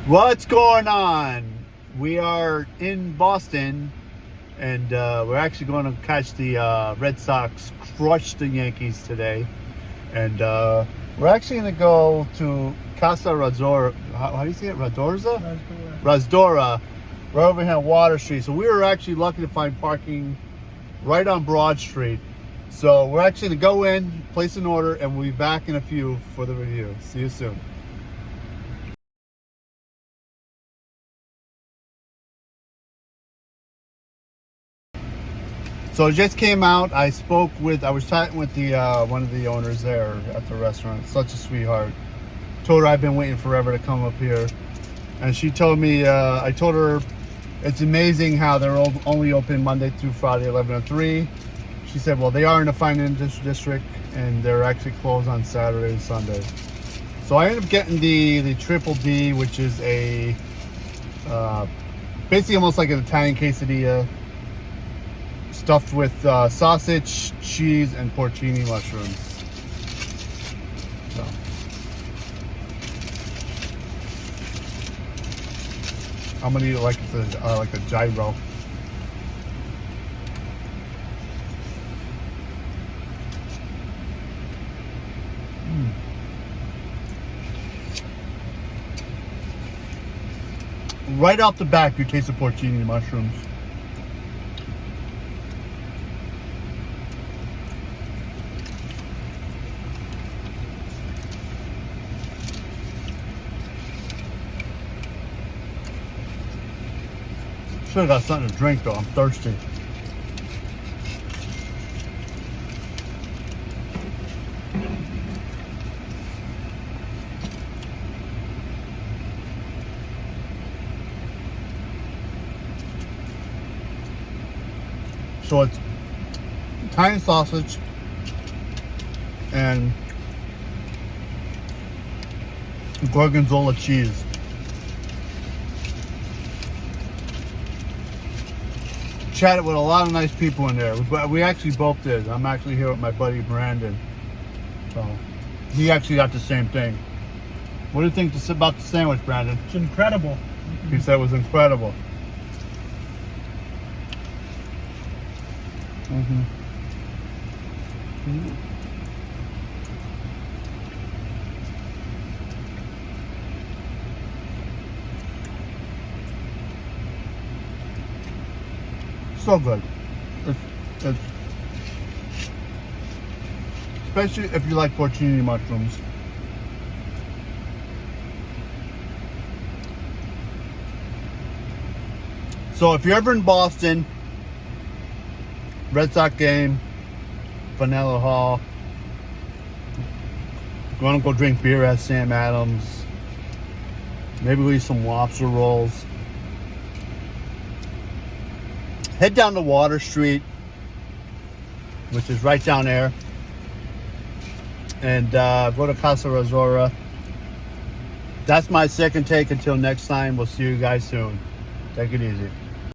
What's going on? We are in Boston, and we're actually going to catch the Red Sox crush the Yankees today. And we're actually going to go to Casa Razdora. How do you say it? Razdora? Razdora. Right over here on Water Street. So we were actually lucky to find parking right on Broad Street. So we're actually going to go in, place an order, and we'll be back in a few for the review. See you soon. So it just came out. I was chatting with the one of the owners there at the restaurant. Such a sweetheart. Told her I've been waiting forever to come up here, and she told me, I told her it's amazing how they're only open Monday through Friday, 11 to 3. She said, well, they are in the finance district, and they're actually closed on Saturday and Sunday. So I ended up getting the triple D, which is a basically almost like an Italian quesadilla, stuffed with sausage, cheese, and porcini mushrooms. So. I'm gonna eat it like it's like a gyro. Right off the bat, you taste the porcini mushrooms. Should have got something to drink though. I'm thirsty. So it's Italian sausage and gorgonzola cheese. Chatted with a lot of nice people in there. We actually both did. I'm actually here with my buddy Brandon. So he actually got the same thing. What do you think about the sandwich, Brandon? It's incredible. He said it was incredible. So good. It's especially if you like porcini mushrooms. So if you're ever in Boston, Red Sox game, Vanilla Hall, gonna go drink beer at Sam Adams, maybe we'll eat some lobster rolls. Head down to Water Street, which is right down there, and go to Casa Razdora. That's my second take. Until next time, we'll see you guys soon. Take it easy.